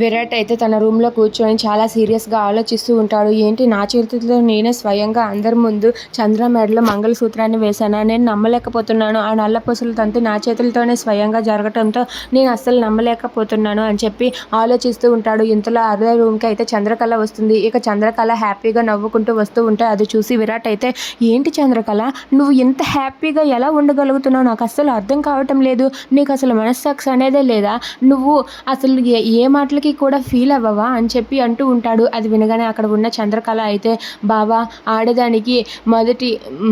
విరాట్ అయితే తన రూమ్లో కూర్చొని చాలా సీరియస్గా ఆలోచిస్తూ ఉంటాడు. ఏంటి నా చేతులతో నేనే స్వయంగా అందరి ముందు చంద్ర మెడలో మంగళసూత్రాన్ని వేశానా? నేను నమ్మలేకపోతున్నాను. ఆ నల్లపూసల తంతు నా చేతులతోనే స్వయంగా జరగటంతో నేను అస్సలు నమ్మలేకపోతున్నాను అని చెప్పి ఆలోచిస్తూ ఉంటాడు. ఇంతలో అదే రూమ్కి అయితే చంద్రకళ వస్తుంది. ఇక చంద్రకళ హ్యాపీగా నవ్వుకుంటూ వస్తూ ఉంటే అది చూసి విరాట్ అయితే, ఏంటి చంద్రకళ, నువ్వు ఇంత హ్యాపీగా ఎలా ఉండగలుగుతున్నావు? నాకు అస్సలు అర్థం కావటం లేదు. నీకు అసలు మనస్సాక్షి అనేదే లేదా? నువ్వు అసలు ఏ మాటలకి కూడా ఫీల్ అవ్వవా అని చెప్పి అంటూ ఉంటాడు. అది వినగానే అక్కడ ఉన్న చంద్రకళ అయితే, బావా, ఆడదానికి మొదటి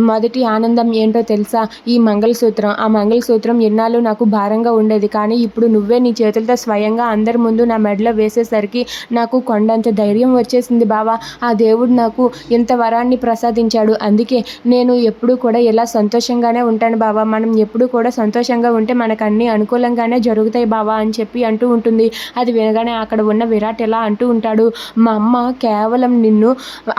మొదటి ఆనందం ఏంటో తెలుసా? ఈ మంగళసూత్రం. ఆ మంగళసూత్రం ఎన్నాళ్ళు నాకు భారంగా ఉండేది, కానీ ఇప్పుడు నువ్వే నీ చేతులతో స్వయంగా అందరి ముందు నా మెడలో వేసేసరికి నాకు కొండంత ధైర్యం వచ్చేసింది బావా. ఆ దేవుడు నాకు ఇంత వరాన్ని ప్రసాదించాడు. అందుకే నేను ఎప్పుడూ కూడా ఇలా సంతోషంగానే ఉంటాను బావా. మనం ఎప్పుడూ కూడా సంతోషంగా ఉంటే మనకు అన్నీ అనుకూలంగానే జరుగుతాయి బావా అని చెప్పి అంటూ ఉంటుంది. అది వినగానే అక్కడ ఉన్న విరాట్ ఎలా అంటూ ఉంటాడు, మా అమ్మ కేవలం నిన్ను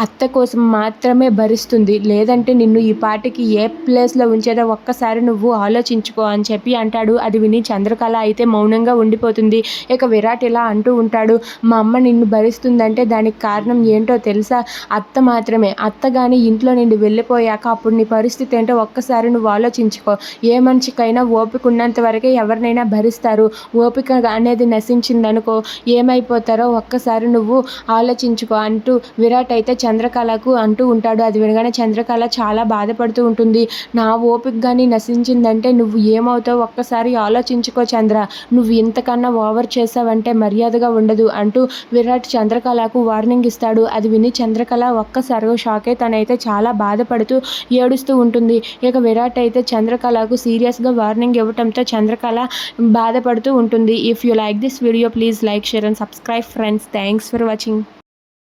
అత్త కోసం మాత్రమే భరిస్తుంది, లేదంటే నిన్ను ఈ పాటికి ఏ ప్లేస్లో ఉంచేదో ఒక్కసారి నువ్వు ఆలోచించుకో అని చెప్పి అంటాడు. అది విని చంద్రకళ అయితే మౌనంగా ఉండిపోతుంది. ఇక విరాట్ ఇలా అంటూ ఉంటాడు, మా అమ్మ నిన్ను భరిస్తుందంటే దానికి కారణం ఏంటో తెలుసా? అత్త మాత్రమే. అత్త కానీ ఇంట్లో నుండి వెళ్ళిపోయాక అప్పుడు నీ పరిస్థితి ఏంటో ఒక్కసారి నువ్వు ఆలోచించుకో. ఏ మనిషికైనా ఓపిక ఉన్నంత వరకే ఎవరినైనా భరిస్తారు. ఓపిక అనేది నశించిందనుకో ఏమైపోతారో ఒక్కసారి నువ్వు ఆలోచించుకో అంటూ విరాట్ అయితే చంద్రకళకు అంటూ ఉంటాడు. అది వినగానే చంద్రకళ చాలా బాధపడుతూ ఉంటుంది. నా ఓపిక కానీ నశించిందంటే నువ్వు ఏమవుతావు ఒక్కసారి ఆలోచించుకో చంద్ర. నువ్వు ఇంతకన్నా ఓవర్ చేసావంటే మర్యాదగా ఉండదు అంటూ విరాట్ చంద్రకళకు వార్నింగ్ ఇస్తాడు. అది విని చంద్రకళ ఒక్కసారిగా షాక్ అయి తనైతే చాలా బాధపడుతూ ఏడుస్తూ ఉంటుంది. ఇక విరాట్ అయితే చంద్రకళకు సీరియస్గా వార్నింగ్ ఇవ్వటంతో చంద్రకళ బాధపడుతూ ఉంటుంది. If you like this video, please like, share and subscribe friends. Thanks for watching.